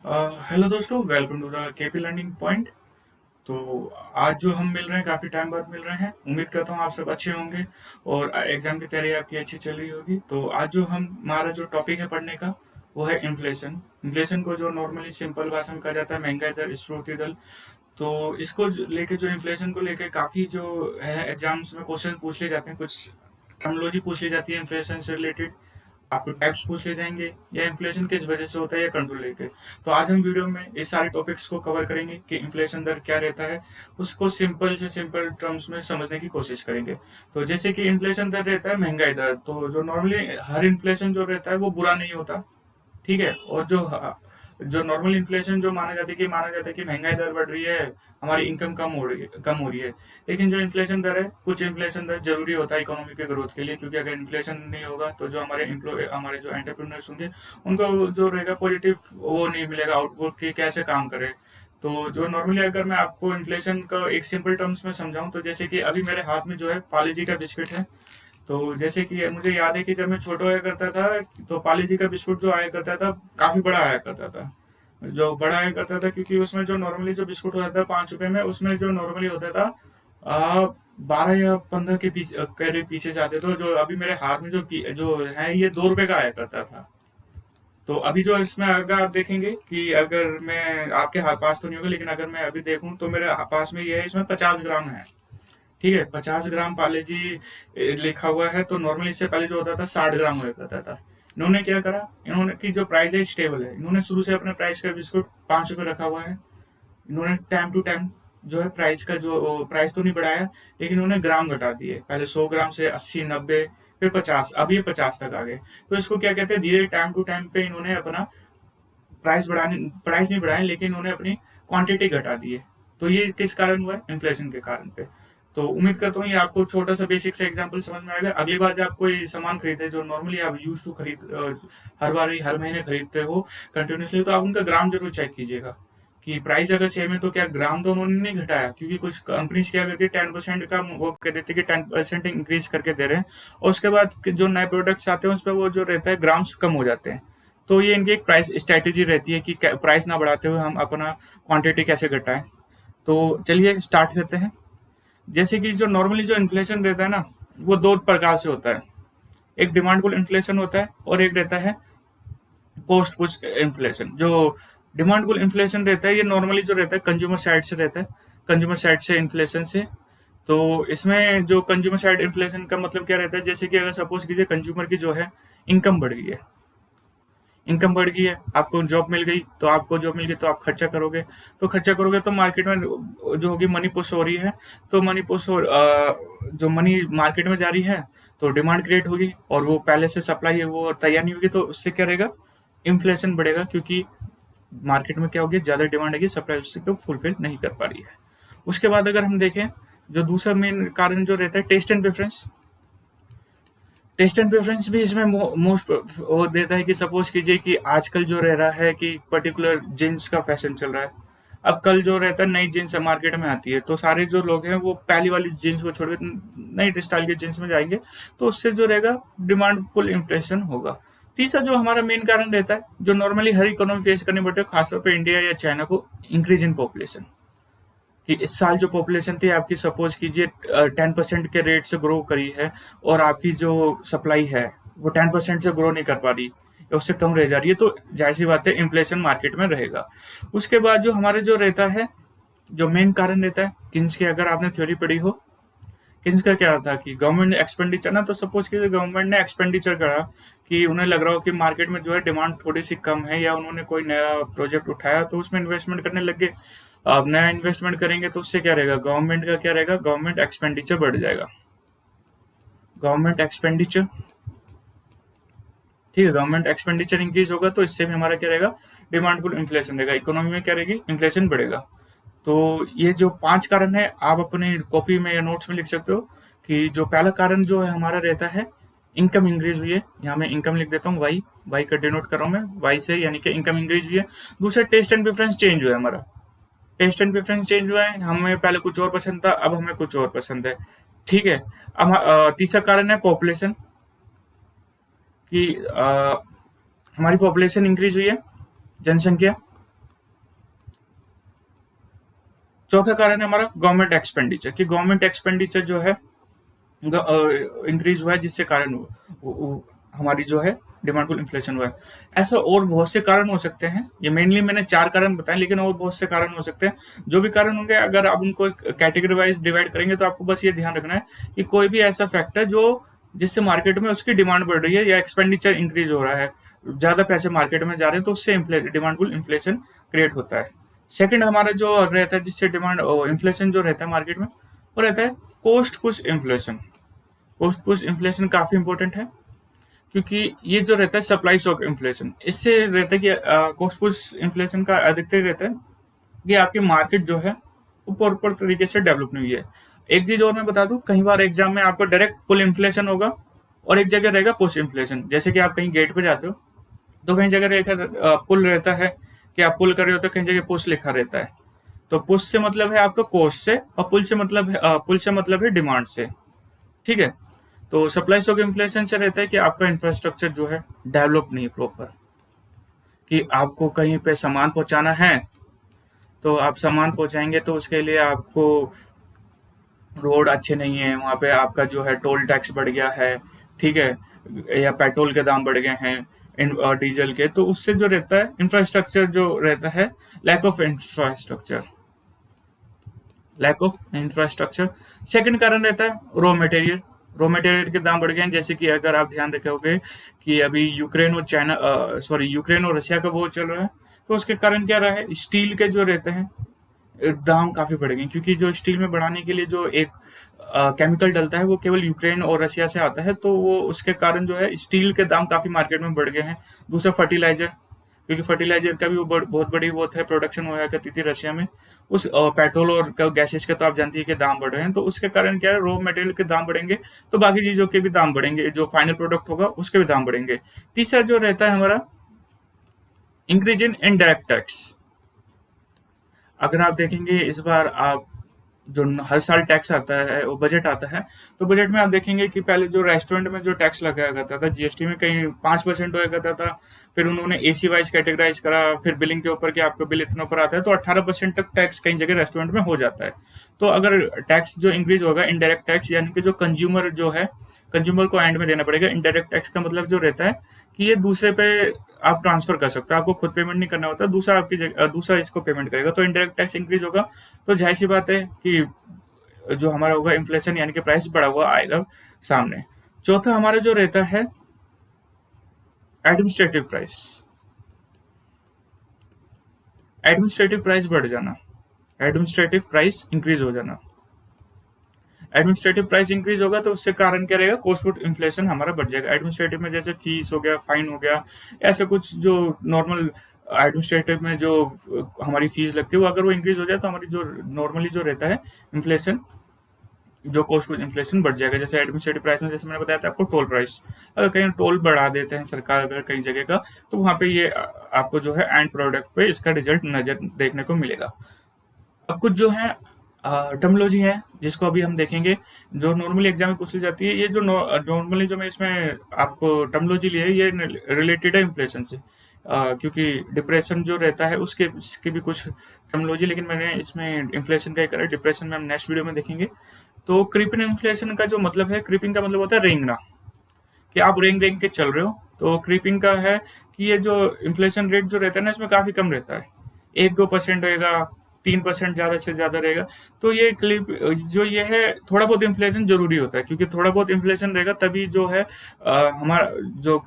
Hello दोस्तों, welcome to the KP learning point. तो आज जो हम मिल रहे हैं, काफ़ी टाइम बाद मिल रहे हैं। उम्मीद करता हूँ आप सब अच्छे होंगे और एग्जाम की तैयारी आपकी अच्छी चल रही होगी। तो आज जो हमारा जो टॉपिक है पढ़ने का, वो है इन्फ्लेशन। इन्फ्लेशन को जो नॉर्मली सिंपल भाषा में कहा जाता है महंगाई दर, स्फूर्ति दर। तो इसको लेके, जो इन्फ्लेशन को लेके काफ़ी जो है एग्जाम्स में क्वेश्चन पूछ लिए जाते हैं, कुछ टर्मिनोलॉजी पूछ ली जाती है इन्फ्लेशन से रिलेटेड। आपको टैक्स पूछ ले जाएंगे या इन्फ्लेशन किस वजह से होता है या कंट्रोल लेके। तो आज हम वीडियो में इस सारे टॉपिक्स को कवर करेंगे कि इन्फ्लेशन दर क्या रहता है, उसको सिंपल से सिंपल टर्म्स में समझने की कोशिश करेंगे। तो जैसे कि इन्फ्लेशन दर रहता है महंगाई दर, तो जो नॉर्मली हर इन्फ्लेशन जो रहता है वो बुरा नहीं होता, ठीक है। और जो जो नॉर्मल इन्फ्लेशन जो माना जाता है कि महंगाई दर बढ़ रही है, हमारी इनकम कम हो रही है। लेकिन जो इन्फ्लेशन दर है, कुछ इन्फ्लेशन दर जरूरी होता है इकोनॉमी के ग्रोथ के लिए, क्योंकि अगर इन्फ्लेशन नहीं होगा तो जो हमारे जो एंटरप्रेन्योर्स होंगे, उनको जो रहेगा पॉजिटिव वो नहीं मिलेगा आउटपुट कि कैसे काम करे। तो जो नॉर्मली अगर मैं आपको इन्फ्लेशन का एक सिंपल टर्म्स में समझाऊं, तो जैसे कि अभी मेरे हाथ में जो है पार्ले जी का बिस्किट है। तो जैसे कि मुझे याद है कि जब मैं छोटा हुआ करता था, तो पाली जी का बिस्कुट जो आया करता था, काफी बड़ा आया करता था। जो बड़ा आया करता था क्योंकि उसमें जो नॉर्मली जो बिस्कुट होता था 5 रुपए में, उसमें जो नॉर्मली होता था 12 या 15 के पीस करीब पीसेस आते थे। जो अभी मेरे हाथ में जो है, ये 2 रुपए का आया करता था। तो अभी जो इसमें अगर आप देखेंगे कि अगर मैं आपके हाथ पास तो नहीं होगा, लेकिन अगर मैं अभी देखूं तो मेरे पास में ये है, इसमें 50 ग्राम है। ठीक है, 50 ग्राम पार्ले जी लिखा हुआ है। तो नॉर्मली इससे पहले जो होता था 60 ग्राम हुआ करता था। इन्होंने क्या करा, इन्होंने की जो प्राइस है स्टेबल है, इन्होंने शुरू से अपने प्राइस का बिस्कुट 5 रुपए रखा हुआ है। इन्होंने टाइम टू टाइम जो है प्राइस का जो प्राइस तो नहीं बढ़ाया, लेकिन इन्होंने ग्राम घटा दिए। पहले 100 ग्राम से 80, 90, फिर 50, अब ये 50 तक आ गए। तो इसको क्या कहते हैं, धीरे टाइम टू टाइम पे इन्होंने अपना प्राइस नहीं बढ़ाए, लेकिन इन्होंने अपनी क्वांटिटी घटा दी है। तो ये किस कारण हुआ है, इन्फ्लेशन के कारण पे। तो उम्मीद करता हूँ ये आपको छोटा सा बेसिक से एग्जांपल समझ में आएगा। अगली बार जब आप कोई सामान खरीदते हैं जो नॉर्मली आप यूज टू हर बार हर महीने खरीदते हो कंटिन्यूसली, तो आप उनका ग्राम जरूर चेक कीजिएगा कि प्राइस अगर सेम है तो क्या ग्राम तो उन्होंने नहीं घटाया। क्योंकि कुछ कंपनीज क्या करती है, 10% का वो कह देती है कि 10% इंक्रीज करके दे रहे हैं, और उसके बाद जो नए प्रोडक्ट्स आते हैं उस पर वो जो रहता है ग्राम्स कम हो जाते हैं। तो ये इनकी एक प्राइस स्ट्रेटेजी रहती है कि प्राइस ना बढ़ाते हुए हम अपना क्वांटिटी कैसे घटाएं। तो चलिए स्टार्ट करते हैं। जैसे कि जो नॉर्मली जो इन्फ्लेशन रहता है ना, वो दो प्रकार से होता है। एक डिमांड पुल इन्फ्लेशन होता है और एक रहता है कॉस्ट पुश इन्फ्लेशन। जो डिमांड पुल इन्फ्लेशन रहता है, ये नॉर्मली जो रहता है कंज्यूमर साइड से रहता है, कंज्यूमर साइड से इन्फ्लेशन से। तो इसमें जो कंज्यूमर साइड इन्फ्लेशन का मतलब क्या रहता है, जैसे कि अगर सपोज कीजिए कंज्यूमर की जो है इनकम बढ़ गई है, इनकम बढ़ गई है, आपको जॉब मिल गई, तो आपको जॉब मिल गई तो आप खर्चा करोगे। तो खर्चा करोगे तो मार्केट में जो होगी मनी पुश हो रही है। तो जो मनी मार्केट में जा रही है, तो डिमांड क्रिएट होगी, और वो पहले से सप्लाई है वो तैयार नहीं होगी, तो उससे क्या रहेगा, इन्फ्लेशन बढ़ेगा। क्योंकि मार्केट में क्या होगी, ज्यादा डिमांड आएगी, सप्लाई उससे फुलफिल नहीं कर पा रही है। उसके बाद अगर हम देखें, जो दूसरा मेन कारण जो रहता है test and preference. Test and preference भी इसमें मोस्ट वो देता है कि सपोज कीजिए कि आजकल जो रह रहा है कि पर्टिकुलर जीन्स का फैशन चल रहा है। अब कल जो रहता है नई जीन्स मार्केट में आती है, तो सारे जो लोग हैं वो पहली वाली जीन्स को छोड़ के नई स्टाइल के जीन्स में जाएंगे। तो उससे जो रहेगा डिमांड पुल इन्फ्लेशन होगा। तीसरा जो हमारा मेन कारण रहता है, जो नॉर्मली हर इकोनॉमी फेस करनी पड़ती है, खासतौर पर इंडिया या चाइना को, इंक्रीज इन पॉपुलेशन। कि इस साल जो पॉपुलेशन थी आपकी, सपोज कीजिए 10% के रेट से ग्रो करी है, और आपकी जो सप्लाई है वो 10% से ग्रो नहीं कर पा रही या उससे कम रह जा रही है, तो जाहिर सी बात है इन्फ्लेशन मार्केट में रहेगा। उसके बाद जो हमारे जो रहता है, जो मेन कारण रहता है किन्स की, अगर आपने थ्योरी पढ़ी हो, किन्स का क्या था कि गवर्नमेंट एक्सपेंडिचर ना, तो सपोज कीजिए गवर्नमेंट ने एक्सपेंडिचर करा कि उन्हें लग रहा हो कि मार्केट में जो है डिमांड थोड़ी सी कम है, या उन्होंने कोई नया प्रोजेक्ट उठाया तो उसमें इन्वेस्टमेंट करने लग गए। अब नया इन्वेस्टमेंट करेंगे तो उससे क्या रहेगा, गवर्नमेंट का क्या रहेगा, गवर्नमेंट एक्सपेंडिचर बढ़ जाएगा। गवर्नमेंट एक्सपेंडिचर, ठीक है, गवर्नमेंट एक्सपेंडिचर इंक्रीज होगा, तो इससे भी हमारा क्या रहेगा, डिमांड पुल इन्फ्लेशन रहेगा, इकोनॉमी में क्या रहेगी, इन्फ्लेशन बढ़ेगा। तो ये जो 5 कारण है, आप अपनी कॉपी में या नोट्स में लिख सकते हो। कि जो पहला कारण जो है हमारा रहता है, इनकम इंक्रीज हुई है, यहाँ मैं इनकम लिख देता हूँ, वाई, वाई का डिनोट कर रहा हूँ मैं वाई से, यानी कि इनकम इंक्रीज हुई है। दूसरा टेस्ट एंड प्रेफरेंस चेंज हुआ है हमारा, टेस्ट एंड प्रेफरेंस चेंज हुआ है, हमें पहले कुछ और पसंद था, अब हमें कुछ और पसंद है। ठीक है। अब तीसरा कारण है पॉपुलेशन, कि हमारी पॉपुलेशन इंक्रीज हुई है, जनसंख्या। चौथा कारण है हमारा गवर्नमेंट एक्सपेंडिचर, कि गवर्नमेंट एक्सपेंडिचर जो है इंक्रीज हुआ है, जिससे कारण हमारी जो है डिमांड इन्फ्लेशन हुआ है। ऐसा और बहुत से कारण हो सकते हैं, ये मेनली मैंने 4 कारण बताए, लेकिन और बहुत से कारण हो सकते हैं। जो भी कारण होंगे, अगर आप उनको कैटेगरी वाइज डिवाइड करेंगे तो आपको बस ये ध्यान रखना है कि कोई भी ऐसा फैक्टर जो जिससे मार्केट में उसकी डिमांड बढ़ रही है या एक्सपेंडिचर इंक्रीज हो रहा है, ज्यादा पैसे मार्केट में जा रहे हैं, तो उससे डिमांड इन्फ्लेशन क्रिएट होता है। सेकंड हमारा जो रहता है जिससे डिमांड इन्फ्लेशन जो रहता है मार्केट में, वो रहता है cost push inflation. Cost push inflation काफी इंपॉर्टेंट है, क्योंकि ये जो रहता है सप्लाई शॉक इन्फ्लेशन, इससे रहता है कि कॉस्ट पुश इन्फ्लेशन का अधिकतर रहता है कि आपकी मार्केट जो है वो प्रॉपर तरीके से डेवलप नहीं हुई है। एक चीज और मैं बता दूं, कई बार एग्जाम में आपको डायरेक्ट पुल इन्फ्लेशन होगा और एक जगह रहेगा पुश इन्फ्लेशन। जैसे कि आप कहीं गेट पे जाते हो तो कहीं जगह पुल रहता है कि आप पुल कर रहे हो, तो कहीं जगह पुश लिखा रहता है। तो पुश से मतलब है आपका कॉस्ट से, और पुल से मतलब है डिमांड से। ठीक है। तो सप्लाई शॉक इन्फ्लेशन से रहता है कि आपका इंफ्रास्ट्रक्चर जो है डेवलप नहीं है प्रॉपर, कि आपको कहीं पे सामान पहुंचाना है तो आप सामान पहुंचाएंगे तो उसके लिए आपको रोड अच्छे नहीं है, वहां पे आपका जो है टोल टैक्स बढ़ गया है, ठीक है, या पेट्रोल के दाम बढ़ गए हैं, डीजल के, तो उससे जो रहता है इंफ्रास्ट्रक्चर जो रहता है, lack of infrastructure, lack of infrastructure. Second कारण रहता है रॉ मटेरियल। रॉ मटेरियल के दाम बढ़ गए हैं, जैसे कि अगर आप ध्यान रखोगे कि अभी यूक्रेन और रशिया का वो चल रहा है, तो उसके कारण क्या रहा है, स्टील के जो रहते हैं दाम काफी बढ़ गए, क्योंकि जो स्टील में बढ़ाने के लिए जो एक केमिकल डलता है वो केवल यूक्रेन और रशिया से आता है, तो वो उसके कारण जो है स्टील के दाम काफी मार्केट में बढ़ गए हैं। दूसरा फर्टिलाइजर, क्योंकि फर्टिलाइजर का भी वो बहुत बड़ी वो है, प्रोडक्शन हुआ करती थी रशिया में। उस पेट्रोल और गैसेस के तो आप जानती है कि दाम बढ़ रहे हैं, तो उसके कारण क्या है, रॉ मटेरियल के दाम बढ़ेंगे तो बाकी चीजों के भी दाम बढ़ेंगे, जो फाइनल प्रोडक्ट होगा उसके भी दाम बढ़ेंगे। तीसरा जो रहता है हमारा इंक्रीज इन इनडायरेक्ट टैक्स। अगर आप देखेंगे इस बार आप जो हर साल टैक्स आता है, वो बजट आता है, तो बजट में आप देखेंगे कि पहले जो रेस्टोरेंट में जो टैक्स लगाया करता था जीएसटी में, कहीं 5% हुआ करता था, फिर उन्होंने एसी वाइज कैटेगराइज करा, फिर बिलिंग के ऊपर कि आपका बिल इतना ऊपर आता है तो 18% तक टैक्स कई जगह रेस्टोरेंट में हो जाता है। तो अगर टैक्स जो इंक्रीज होगा, इनडायरेक्ट टैक्स, यानी कि जो कंज्यूमर जो है, कंज्यूमर को एंड में देना पड़ेगा। इनडायरेक्ट टैक्स का मतलब जो रहता है कि ये दूसरे पे आप ट्रांसफर कर सकते हो, आपको खुद पेमेंट नहीं करना होता, दूसरा आपकी जगह दूसरा इसको पेमेंट करेगा, तो इनडायरेक्ट टैक्स इंक्रीज होगा। तो जाहिर सी बात है कि जो हमारा होगा इन्फ्लेशन, यानी कि प्राइस बढ़ा हुआ आएगा सामने। चौथा हमारा जो रहता है एडमिनिस्ट्रेटिव प्राइस। एडमिनिस्ट्रेटिव प्राइस बढ़ जाना, एडमिनिस्ट्रेटिव प्राइस इंक्रीज हो जाना। एडमिनिस्ट्रेटिव प्राइस इंक्रीज होगा तो उससे कारण क्या रहेगा, कॉस्ट पुट इन्फ्लेशन हमारा बढ़ जाएगा। एडमिनिस्ट्रेटिव में जैसे फीस हो गया, फाइन हो गया, ऐसे कुछ जो नॉर्मल एडमिनिस्ट्रेटिव में जो हमारी फीस लगती है, वो अगर वो इंक्रीज हो जाए तो हमारी जो नॉर्मली जो रहता है इन्फ्लेशन, जो कॉस्ट पुट इन्फ्लेशन बढ़ जाएगा। जैसे एडमिनिस्ट्रेटिव प्राइस में जैसे मैंने बताया था आपको टोल प्राइस, अगर कहीं टोल बढ़ा देते हैं सरकार अगर कई जगह का, तो वहां पे ये आपको जो है एंड प्रोडक्ट पे इसका रिजल्ट नजर देखने को मिलेगा। अब कुछ जो है टर्मोलॉजी है जिसको अभी हम देखेंगे, जो नॉर्मली एग्जाम में पूछी जाती है। ये जो नॉर्मली जो मैं इसमें आपको टर्मोलॉजी ली है, ये रिलेटेड है इन्फ्लेशन से, क्योंकि डिप्रेशन जो रहता है उसके भी कुछ टर्मोलॉजी, लेकिन मैंने इसमें इन्फ्लेशन का ही करा। डिप्रेशन में हम नेक्स्ट वीडियो में देखेंगे। तो क्रीपिंग इन्फ्लेशन का जो मतलब है, क्रीपिंग का मतलब होता है रेंगना, कि आप रेंग रेंग के चल रहे हो। तो क्रीपिंग का है कि ये जो इन्फ्लेशन रेट जो रहता है ना, इसमें काफी कम रहता है, 1-2% रहेगा, 3% ज्यादा से ज्यादा रहेगा। तो ये क्लिप जो ये है, थोड़ा बहुत इन्फ्लेशन जरूरी होता है, क्योंकि थोड़ा बहुत इन्फ्लेशन रहेगा तभी जो है हमारा जो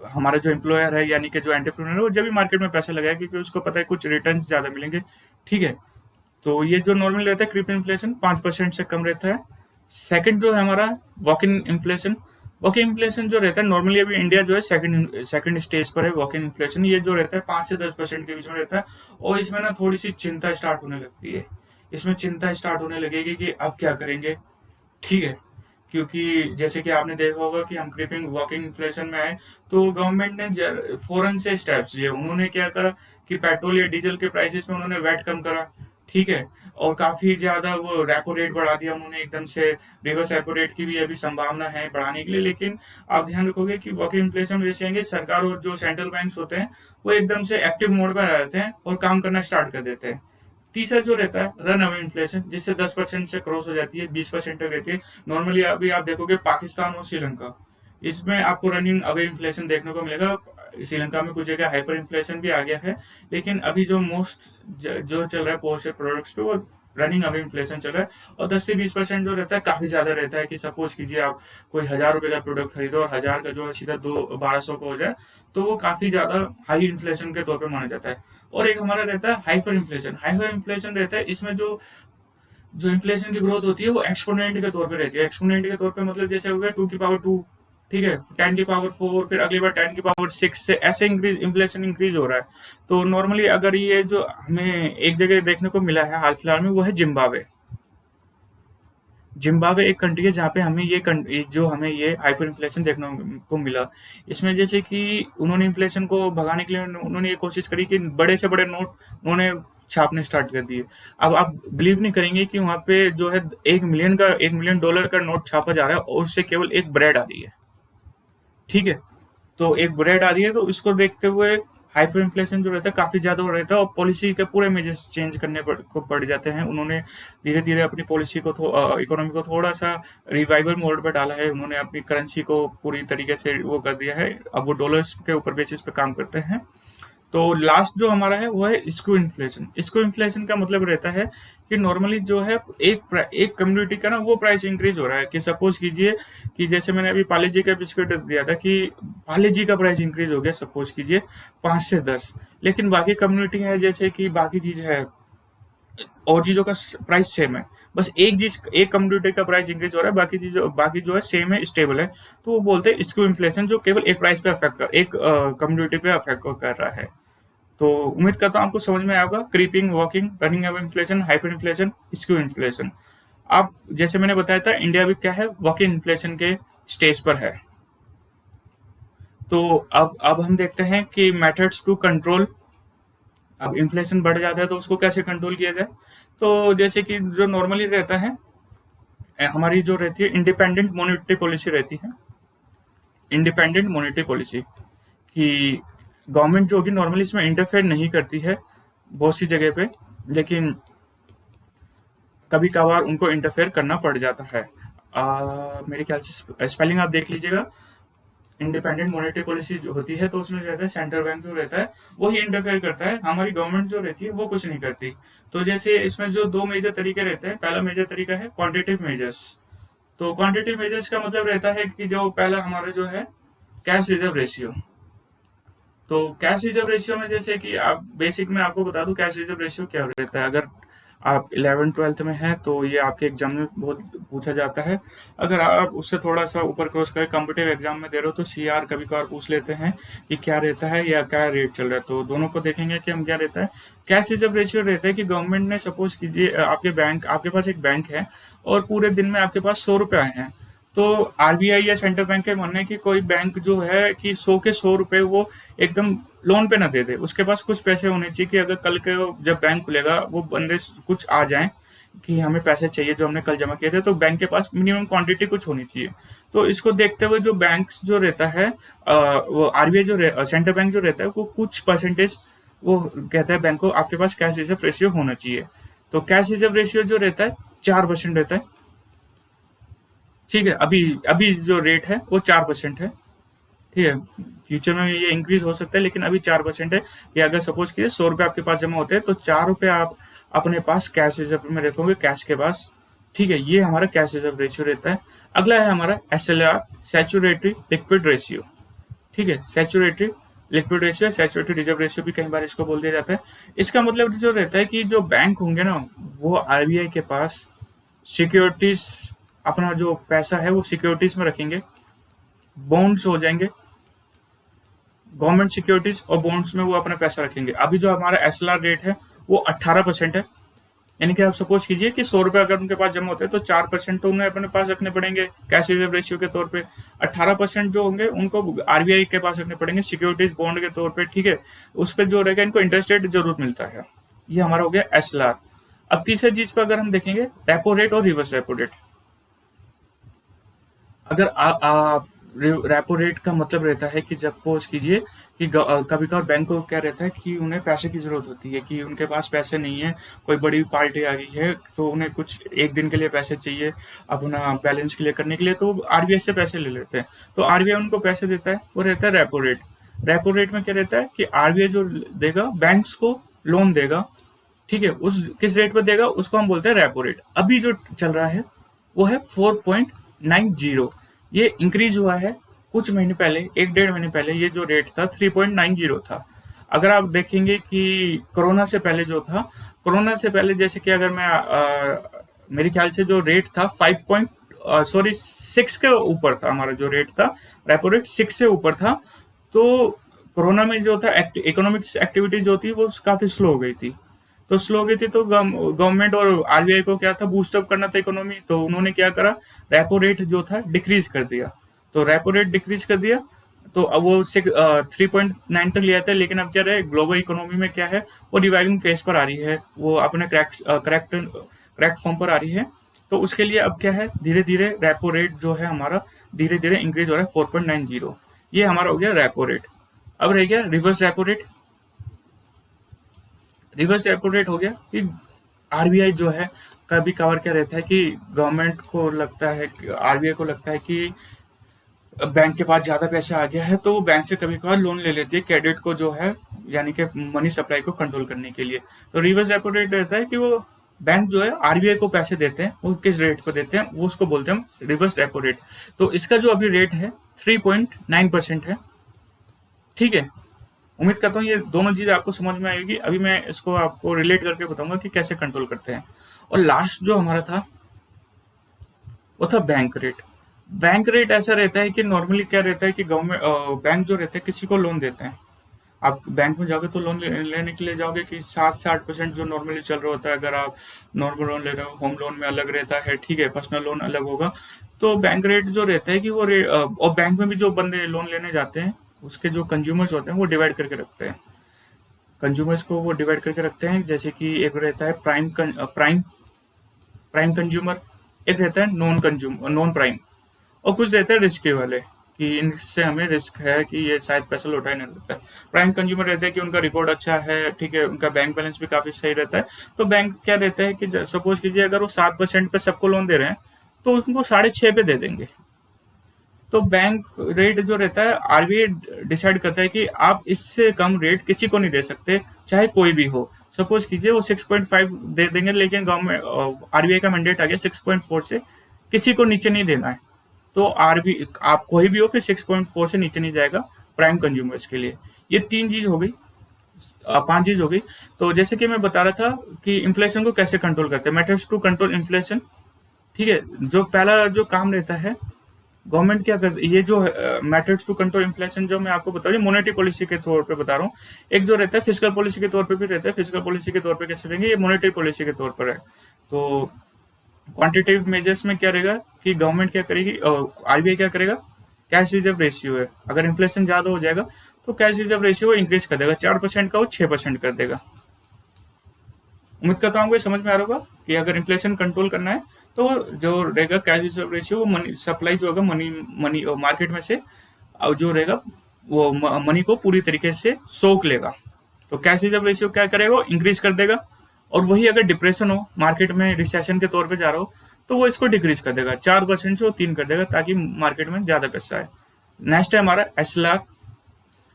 हमारा जो एम्प्लॉयर है, यानी कि जो एंटरप्रेन्योर है, वो जब भी मार्केट में पैसा लगाए, क्योंकि उसको पता है कुछ रिटर्न ज्यादा मिलेंगे। ठीक है। तो ये जो नॉर्मल रहता है क्रीप इन्फ्लेशन 5% से कम रहता है। सेकंड जो है हमारा walk in inflation. Walk in inflation जो रहता है, नॉर्मली अभी इंडिया जो है सेकंड स्टेज पर है वॉक इन इन्फ्लेशन। ये जो रहता है 5 से 10% के बीच में रहता है, और इसमें ना थोड़ी सी चिंता स्टार्ट होने लगती है। इसमें चिंता स्टार्ट होने लगेगी कि अब क्या करेंगे। ठीक है। क्योंकि जैसे कि आपने देखा होगा कि हम क्रीपिंग वॉकिंग इन्फ्लेशन में आए, तो गवर्नमेंट ने फौरन से स्टेप्स लिए। उन्होंने क्या करा कि पेट्रोल या डीजल के प्राइसेस में उन्होंने वैट कम करा। ठीक है। और काफी ज्यादा वो रेपो रेट बढ़ा दिया उन्होंने एकदम से। रिवर्स रेपो रेट की भी अभी संभावना है बढ़ाने के लिए, लेकिन आप ध्यान रखोगे कि वर्किंग इन्फ्लेशन जैसे आएंगे, सरकार और जो सेंट्रल बैंक्स होते हैं वो एकदम से एक्टिव मोड में रहते हैं और काम करना स्टार्ट कर देते हैं। तीसरा जो रहता है रन अवे इन्फ्लेशन, जिससे 10% से क्रॉस हो जाती है, 20% तक रहती है। नॉर्मली अभी आप देखोगे पाकिस्तान और श्रीलंका, इसमें आपको रनिंग अवे इन्फ्लेशन देखने को मिलेगा। श्रीलंका में कुछ जगह हाइपर इन्फ्लेशन भी आ गया है, लेकिन अभी जो मोस्ट जो चल रहा है पोस्टेड प्रोडक्ट्स पे, वो रनिंग अवे इन्फ्लेशन चल रहा है। और 10 से 20% जो रहता है काफी ज्यादा रहता है, कि सपोज कीजिए आप कोई 1000 रुपए का प्रोडक्ट खरीदो और 1000 का जो है सीधा 1200 का हो जाए, तो वो काफी ज्यादा हाई इन्फ्लेशन के तौर पे माना जाता है। और एक हमारा रहता है हाइपर इन्फ्लेशन। हाइपर इन्फ्लेशन रहता है, इसमें जो जो इन्फ्लेशन की ग्रोथ होती है वो एक्सपोनेंट के तौर पे रहती है। एक्सपोनेंट के तौर पे मतलब जैसे हो गया 2 की पावर 2, ठीक है, 10 की पावर 4, फिर अगली बार 10 की पावर 6 से ऐसे इंक्रीज इन्फ्लेशन इंक्रीज हो रहा है। तो नॉर्मली अगर ये जो हमें एक जगह देखने को मिला है हाल फिलहाल में, वो है जिम्बाब्वे। जिम्बाब्वे एक कंट्री है जहाँ पे हमें जो हमें ये हाइपर इन्फ्लेशन देखने को मिला। इसमें जैसे कि उन्होंने इन्फ्लेशन को भगाने के लिए उन्होंने ये कोशिश करी कि बड़े से बड़े नोट उन्होंने छापने स्टार्ट कर दिए। अब आप बिलीव नहीं करेंगे कि वहां पे जो है 1 मिलियन डॉलर का नोट छापा जा रहा है और उससे केवल एक ब्रेड आ रही है। ठीक है। तो एक ब्रेड आ रही है, तो इसको देखते हुए हाइपर इन्फ्लेशन जो रहता है काफी ज्यादा हो रहता है, और पॉलिसी के पूरे मेजर्स चेंज पड़ जाते हैं। उन्होंने धीरे धीरे अपनी पॉलिसी को इकोनॉमी को थोड़ा सा रिवाइवल मोड पे डाला है। उन्होंने अपनी करेंसी को पूरी तरीके से वो कर दिया है, अब वो डॉलर्स के ऊपर बेसिस पे काम करते हैं। तो लास्ट जो हमारा है वो है स्क्यू इन्फ्लेशन। स्क्यू इन्फ्लेशन का मतलब रहता है कि नॉर्मली जो है एक कम्युनिटी का ना वो प्राइस इंक्रीज हो रहा है, कि सपोज कीजिए कि जैसे मैंने अभी पार्ले जी का बिस्किट दिया था, कि पार्ले जी का प्राइस इंक्रीज हो गया सपोज कीजिए 5 से 10, लेकिन बाकी कम्युनिटी है जैसे कि बाकी चीज है और चीजों का प्राइस सेम है, बस एक चीज एक कम्युनिटी का प्राइस इंक्रीज हो रहा है, बाकी जो है सेम है, स्टेबल है। तो वो बोलते हैं स्क्यू इन्फ्लेशन, जो केवल एक प्राइस पे अफेक्ट कर एक कम्युनिटी पे अफेक्ट कर रहा है। तो उम्मीद करता हूँ आपको समझ में आएगा creeping, walking, running away inflation, hyper inflation, skew inflation. आप जैसे मैंने बताया था इंडिया भी क्या है, वॉकिंग इन्फ्लेशन के स्टेज पर है। तो अब हम देखते हैं कि मेथड्स टू कंट्रोल। अब इन्फ्लेशन बढ़ जाता है तो उसको कैसे कंट्रोल किया जाए। तो जैसे कि जो नॉर्मली रहता है, हमारी जो रहती है इंडिपेंडेंट मॉनेटरी पॉलिसी रहती है। इंडिपेंडेंट मॉनेटरी पॉलिसी कि गवर्नमेंट जो होगी नॉर्मली इसमें इंटरफेयर नहीं करती है बहुत सी जगह पे, लेकिन कभी कभार उनको इंटरफेयर करना पड़ जाता है। मेरे ख्याल से स्पेलिंग आप देख लीजिएगा। इंडिपेंडेंट मॉनेटरी पॉलिसी जो होती है तो उसमें रहता है सेंट्रल बैंक जो रहता है वो ही इंटरफेयर करता है, हमारी गवर्नमेंट जो रहती है वो कुछ नहीं करती। तो जैसे इसमें जो दो मेजर तरीके रहते हैं, पहला मेजर तरीका है क्वांटिटेटिव मेजर्स। तो क्वांटिटेटिव मेजर्स का मतलब रहता है कि जो पहला हमारा जो है कैश रिजर्व रेशियो। तो कैश रिजर्व रेशियो में जैसे कि आप बेसिक में आपको बता दूं कैश रिजर्व रेशियो क्या रहता है। अगर आप 11th-12th में हैं तो ये आपके एग्जाम में बहुत पूछा जाता है। अगर आप उससे थोड़ा सा ऊपर क्रॉस करें, कॉम्पिटिटिव एग्जाम में दे रहे हो, तो सीआर कभी कभार पूछ लेते हैं कि क्या रहता है या क्या रेट चल रहा है। तो दोनों को देखेंगे कि हम क्या रहता है। कैश रिजर्व रेशियो रहता है कि गवर्नमेंट ने सपोज कीजिए आपके पास एक बैंक है और पूरे दिन में आपके पास 100 रुपए आए हैं। तो आरबीआई या सेंट्रल बैंक का मानना है कि कोई बैंक जो है कि 100 के 100 रुपए वो एकदम लोन पे ना दे दे, उसके पास कुछ पैसे होने चाहिए कि अगर कल के जब बैंक खुलेगा वो बंदे कुछ आ जाएं कि हमें पैसे चाहिए जो हमने कल जमा किए थे, तो बैंक के पास मिनिमम क्वांटिटी कुछ होनी चाहिए। तो इसको देखते हुए जो बैंक्स जो रहता है वो आरबीआई सेंट्रल बैंक जो रहता है वो कुछ परसेंटेज वो कहता है बैंक को आपके पास कैश रिजर्व रेशियो होना चाहिए। तो कैश रिजर्व रेशियो जो रहता है 4% रहता है। ठीक है, अभी अभी जो रेट है वो 4% है। ठीक है, फ्यूचर में ये इंक्रीज हो सकता है, लेकिन अभी 4% है। कि अगर सपोज कीजिए 100 रुपए आपके पास जमा होते हैं तो 4 रुपए आप अपने पास कैश रिजर्व में रखोगे, कैश के पास। ठीक है, ये हमारा कैश रिजर्व रेशियो रहता है। अगला है हमारा एसएलआर, सैचुरेटरी लिक्विड रेशियो। ठीक है, सैचुरेटरी लिक्विड रेशियो, सैचुरेटरी रिजर्व रेशियो भी कई बार इसको बोल दिया जाता है। इसका मतलब जो रहता है कि जो बैंक होंगे ना वो आरबीआई के पास सिक्योरिटीज, अपना जो पैसा है वो सिक्योरिटीज में रखेंगे, बॉन्ड्स हो जाएंगे, गवर्नमेंट सिक्योरिटीज और बॉन्ड्स में वो अपना पैसा रखेंगे। अभी जो हमारा एसएलआर रेट है वो 18% है। यानी कि आप सपोज कीजिए कि 100 रुपए अगर उनके पास जमा होते हैं तो 4% तो उन्हें अपने पास रखने पड़ेंगे कैश रिजर्व रेशियो के तौर पे। 18% जो होंगे उनको आरबीआई के पास रखने पड़ेंगे सिक्योरिटीज बॉन्ड के तौर पे। ठीक है, उस पर जो रहेगा इनको इंटरेस्ट रेट जरूर मिलता है। ये हमारा हो गया एसएलआर। अब तीसरी चीज पर अगर हम देखेंगे रेपो रेट और रिवर्स रेपो रेट। अगर आप रेपो रेट का मतलब रहता है कि सपोज कीजिए कि कभी कभार बैंक को क्या रहता है कि उन्हें पैसे की जरूरत होती है, कि उनके पास पैसे नहीं है, कोई बड़ी पार्टी आ गई है तो उन्हें कुछ एक दिन के लिए पैसे चाहिए अपना बैलेंस क्लियर करने के लिए, तो आरबीआई से पैसे ले लेते हैं। तो आरबीआई उनको पैसे देता है, वो रहता है रेपो रेट। रेपो रेट में क्या रहता है कि आरबीआई जो देगा बैंक्स को लोन देगा, ठीक है, उस किस रेट पे देगा उसको हम बोलते हैं रेपो रेट। अभी जो चल रहा है वो है 4.90। ये इंक्रीज हुआ है कुछ महीने पहले, एक डेढ़ महीने पहले ये जो रेट था 3.90 था। अगर आप देखेंगे कि कोरोना से पहले जो था, कोरोना से पहले जैसे कि अगर मैं मेरे ख्याल से जो रेट था 6 के ऊपर था, हमारा जो रेट था रेपो रेट 6 से ऊपर था। तो कोरोना में जो था इकोनॉमिक्स एक्टिविटी जो थी वो काफी स्लो हो गई थी। तो स्लो हो गई थी तो गवर्नमेंट और आरबीआई को क्या था, बूस्टअप करना था इकोनॉमी, तो उन्होंने क्या करा, रेपो रेट जो था डिक्रीज कर दिया। तो रेपो रेट डिक्रीज कर दिया, तो अब वो 3.9 तक लिया था, लेकिन अब क्या रहे, ग्लोबल इकोनॉमी में क्या है, वो रिवाइविंग फेज पर आ रही है, वो अपने करेक्ट फॉर्म पर आ रही है। तो उसके लिए अब क्या है, धीरे धीरे रेपो रेट जो है हमारा धीरे धीरे इंक्रीज हो रहा है 4.90। ये हमारा हो गया रेपो रेट। अब रह गया reverse repo rate. Reverse repo rate हो गया कि आरबीआई जो है, कभी कभार क्या रहता है कि गवर्नमेंट को लगता है, आरबीआई को लगता है कि बैंक के पास ज्यादा पैसा आ गया है, तो वो बैंक से कभी कभार लोन ले लेती है क्रेडिट को जो है, यानी कि मनी सप्लाई को कंट्रोल करने के लिए। तो रिवर्स रेपो रेट रहता है कि वो बैंक जो है आरबीआई को पैसे देते हैं, वो किस रेट पर देते हैं वो उसको बोलते हैं हम रिवर्स रेपो रेट। तो इसका जो अभी रेट है 3.9% है। ठीक है, उम्मीद करता हूँ ये दोनों चीजें आपको समझ में आएगी। अभी मैं इसको आपको रिलेट करके बताऊंगा कि कैसे कंट्रोल करते हैं। और लास्ट जो हमारा था वो था बैंक रेट। बैंक रेट ऐसा रहता है कि नॉर्मली क्या रहता है कि गवर्नमेंट बैंक जो रहते हैं किसी को लोन देते हैं। आप बैंक में जाओगे तो लोन लेने के लिए जाओगे कि 7 से 8% जो नॉर्मली चल रहा होता है। अगर आप नॉर्मल लोन ले रहे हो, होम लोन में अलग रहता है, ठीक है, पर्सनल लोन अलग होगा। तो बैंक रेट जो रहता है कि वो और बैंक में भी जो बंदे लोन लेने जाते हैं उसके जो कंज्यूमर्स होते हैं वो डिवाइड करके रखते हैं। कंज्यूमर्स को वो डिवाइड करके रखते हैं, जैसे कि एक रहता है प्राइम प्राइम कंज्यूमर, एक रहता है नॉन प्राइम, और कुछ रहते हैं रिस्की वाले, कि इनसे हमें रिस्क है कि ये शायद पैसा लौटा ही नहीं देता है। प्राइम कंज्यूमर रहते हैं कि उनका रिकॉर्ड अच्छा है, ठीक है, उनका बैंक बैलेंस भी काफी सही रहता है। तो बैंक क्या रहता है कि सपोज कीजिए अगर वो 7% पे सबको लोन दे रहे हैं तो उनको 6.5 पे दे देंगे। तो बैंक रेट जो रहता है आरबीआई डिसाइड करता है कि आप इससे कम रेट किसी को नहीं दे सकते, चाहे कोई भी हो। सपोज कीजिए वो 6.5 दे देंगे, लेकिन गवर्नमेंट आरबीआई का मैंडेट आ गया 6.4 से किसी को नीचे नहीं देना है। तो आरबी आप कोई भी हो फिर 6.4 से नीचे नहीं जाएगा प्राइम कंज्यूमर्स के लिए। ये तीन चीज हो गई, 5 चीज हो गई। तो जैसे कि मैं बता रहा था कि इन्फ्लेशन को कैसे कंट्रोल करते हैं, मेथड्स टू कंट्रोल इन्फ्लेशन। ठीक है, जो पहला जो काम रहता है, गवर्नमेंट क्या करती है, ये जो मेथड्स टू कंट्रोल इन्फ्लेशन जो मैं आपको बता रहा हूँ मॉनेटरी पॉलिसी के तौर पे बता रहा हूँ। एक जो रहता है फिजिकल पॉलिसी के तौर पे भी रहता है। फिजिकल पॉलिसी के तौर पे कैसे रहेंगे, ये मॉनेटरी पॉलिसी के तौर पर है। तो क्वांटिटेटिव मेजर्स में क्या रहेगा कि गवर्नमेंट क्या करेगी, आरबीआई क्या करेगा, कैश रिजर्व रेशियो है, अगर इन्फ्लेशन ज्यादा हो जाएगा तो कैश रिजर्व रेशियो इंक्रीज कर देगा, 4% का वो 6% कर देगा। उम्मीद करता हूँ समझ में आ रहा होगा कि अगर इन्फ्लेशन कंट्रोल करना है तो जो रहेगा कैश रिजर्व रेशियो, वो मनी सप्लाई जो होगा मनी मनी मार्केट में से जो रहेगा वो मनी को पूरी तरीके से सोख लेगा। तो कैश रिजर्व रेशियो क्या करेगा, वो इंक्रीज कर देगा। और वही अगर डिप्रेशन हो, मार्केट में रिसेशन के तौर पे जा रहा हो, तो वो इसको डिक्रीज कर देगा, 4% से वो 3 कर देगा, ताकि मार्केट में ज्यादा पैसा आए। नेक्स्ट है हमारा एसएलआर।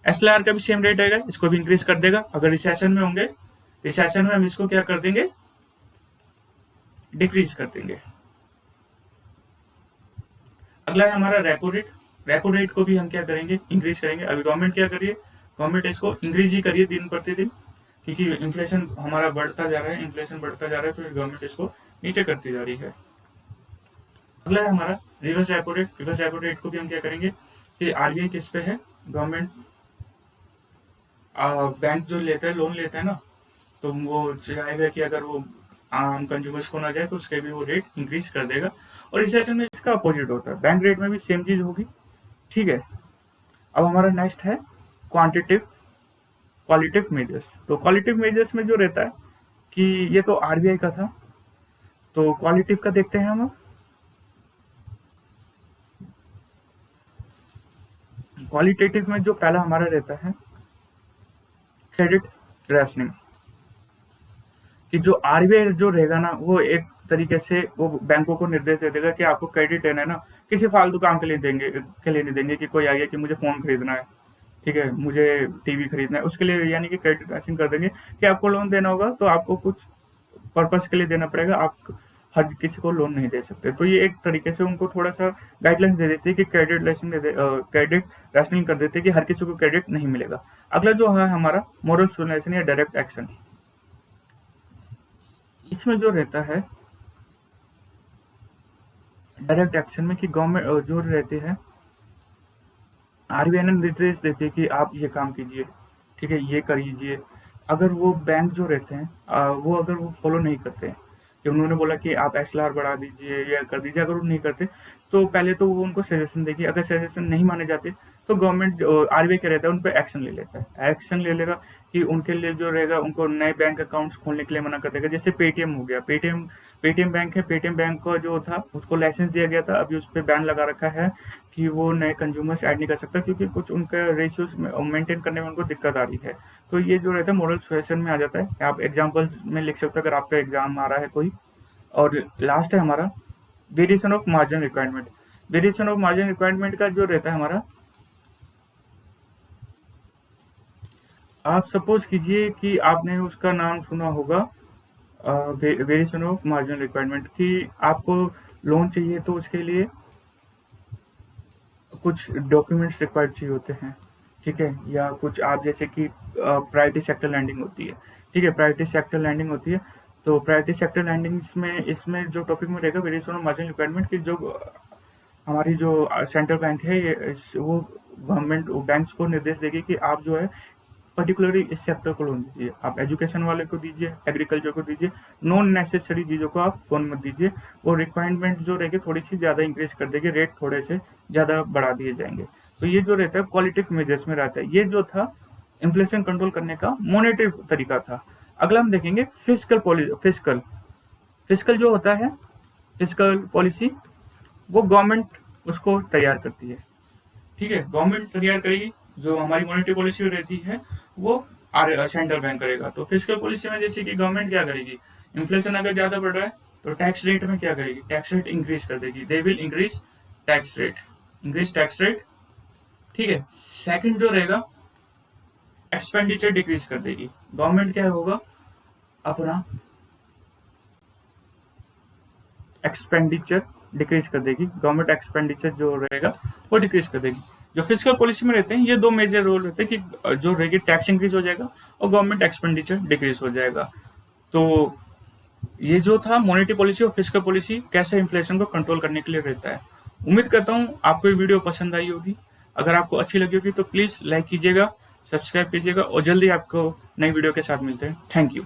एसएलआर का भी सेम रेट आएगा, इसको भी इंक्रीज कर देगा। अगर रिसेशन में होंगे, रिसेशन में हम इसको क्या कर देंगे, डिक्रीज कर देंगे। अगला है हमारा रेपो रेट। रेपो रेट को भी हम क्या करेंगे, इंक्रीज करेंगे। अभी गवर्नमेंट क्या करिए, गवर्नमेंट इसको इंक्रीज ही करिए दिन प्रतिदिन, क्योंकि इन्फ्लेशन हमारा बढ़ता जा रहा है, इन्फ्लेशन बढ़ता जा रहा है, तो गवर्नमेंट इसको नीचे करती जा रही है। अगला है हमारा reverse repo rate. Reverse repo rate को भी हम क्या करेंगे कि आरबीआई किस पे है, गवर्नमेंट बैंक जो लेता है, लोन लेता है ना, तो वो चाहेगा कि अगर वो आम कंज्यूमर्स को ना जाए तो उसके भी वो रेट इंक्रीज कर देगा। और रिसेशन में इसका अपोजिट होता है, बैंक रेट में भी सेम चीज होगी। ठीक है, अब हमारा नेक्स्ट है क्वांटिटिव क्वालिटिव मेजर्स। तो क्वालिटिव मेजर्स में जो रहता है कि ये तो आरबीआई का था, तो क्वालिटेटिव का देखते हैं हम। क्वालिटेटिव में जो पहला हमारा रहता है क्रेडिट रेशनिंग, कि जो आरबीआई जो रहेगा ना, वो एक तरीके से वो बैंकों को निर्देश दे देगा कि आपको क्रेडिट देना है ना, किसी फालतू काम के लिए नहीं देंगे कि कोई आ गया कि मुझे फोन खरीदना है, ठीक है, मुझे टीवी खरीदना है, उसके लिए यानी कि क्रेडिट रेशनिंग कर देंगे कि आपको लोन देना होगा तो आपको कुछ पर्पस के लिए देना पड़ेगा, आप हर किसी को लोन नहीं दे सकते। तो ये एक तरीके से उनको थोड़ा सा गाइडलाइंस दे देती है कि क्रेडिट रेशनिंग कर देते हैं कि हर किसी को क्रेडिट नहीं मिलेगा। अगला जो है हमारा मोरल सुनेशन या डायरेक्ट एक्शन, इसमें जो रहता है डायरेक्ट एक्शन में कि गवर्नमेंट जो रहती है, आरबीआई ने निर्देश देती है कि आप ये काम कीजिए, ठीक है, ये करिए। अगर वो बैंक जो रहते हैं वो अगर वो फॉलो नहीं करते हैं कि उन्होंने बोला कि आप एसएलआर बढ़ा दीजिए या कर दीजिए, अगर वो नहीं करते तो पहले तो वो उनको सजेशन देगी, अगर सजेशन नहीं माने जाते तो गवर्नमेंट आरबीआई क्या रहता है उन पर एक्शन ले लेता है। एक्शन ले लेगा कि उनके लिए जो रहेगा उनको नए बैंक अकाउंट्स खोलने के लिए मना कर देगा। जैसे पेटीएम हो गया, पेटीएम बैंक है, पेटीएम बैंक का जो था उसको लाइसेंस दिया गया था, अभी उस पर बैन लगा रखा है कि वो नए कंज्यूमर्स ऐड नहीं कर सकता क्योंकि कुछ उनका रेशियोज मेंटेन करने में उनको दिक्कत आ रही है। तो ये जो रहता है मोरल सुएशन में आ जाता है। आप एग्जाम्पल्स में लिख सकते हो अगर आपका एग्जाम आ रहा है कोई। और लास्ट है हमारा variation of margin requirement. Variation of margin requirement का जो रहता है हमारा, आप सपोज कीजिए कि आपने उसका नाम सुना होगा वेरिएशन ऑफ मार्जिन रिक्वायरमेंट, कि आपको लोन चाहिए तो उसके लिए कुछ डॉक्यूमेंट्स रिक्वायर्ड चाहिए होते हैं, ठीक है, या कुछ आप जैसे कि प्रायोरिटी सेक्टर लैंडिंग होती है, ठीक है, प्रायोरिटी सेक्टर लैंडिंग होती है। तो प्रायोरिटी सेक्टर लैंडिंग में इसमें जो टॉपिक में रहेगा वेरिएशन ऑफ मार्जिन रिक्वायरमेंट की, जो हमारी जो सेंट्रल बैंक है वो गवर्नमेंट बैंक्स को निर्देश देगी कि आप जो है पर्टिकुलरली इस सेक्टर को लोन दीजिए, आप एजुकेशन वाले को दीजिए, एग्रीकल्चर को दीजिए, नॉन नेसेसरी चीज़ों को आप लोन मत दीजिए। वो रिक्वायरमेंट जो रहेगी थोड़ी सी ज़्यादा इंक्रीज कर देगी, रेट थोड़े से ज़्यादा बढ़ा दिए जाएंगे। तो ये जो रहता है क्वालिटेटिव मेजर्स में रहता है। ये जो था इन्फ्लेशन कंट्रोल करने का मॉनेटरी तरीका था। अगला हम देखेंगे फिजिकल जो होता है, फिजिकल पॉलिसी, वो गवर्नमेंट उसको तैयार करती है, ठीक है, गवर्नमेंट तैयार करेगी। जो हमारी मॉनेटरी पॉलिसी रहती है वो सेंट्रल बैंक करेगा। तो फिजिकल पॉलिसी में जैसे कि गवर्नमेंट क्या करेगी, इन्फ्लेशन अगर ज्यादा बढ़ रहा है तो टैक्स रेट में क्या करेगी, टैक्स रेट इंक्रीज कर देगी, they will increase tax rate, ठीक है। सेकंड जो रहेगा एक्सपेंडिचर डिक्रीज कर देगी, गवर्नमेंट क्या होगा अपना एक्सपेंडिचर डिक्रीज कर देगी, गवर्नमेंट एक्सपेंडिचर जो रहेगा वो डिक्रीज कर देगी। जो फिजिकल पॉलिसी में रहते हैं ये दो मेजर रोल रहते हैं कि जो रहेगी टैक्स इंक्रीज हो जाएगा और गवर्नमेंट एक्सपेंडिचर डिक्रीज हो जाएगा। तो ये जो था मॉनेटरी पॉलिसी और फिजिकल पॉलिसी कैसे इन्फ्लेशन को कंट्रोल करने के लिए रहता है। उम्मीद करता हूँ आपको ये वीडियो पसंद आई होगी। अगर आपको अच्छी लगी होगी तो प्लीज लाइक कीजिएगा, सब्सक्राइब कीजिएगा और जल्दी आपको नई वीडियो के साथ मिलते हैं। Thank you.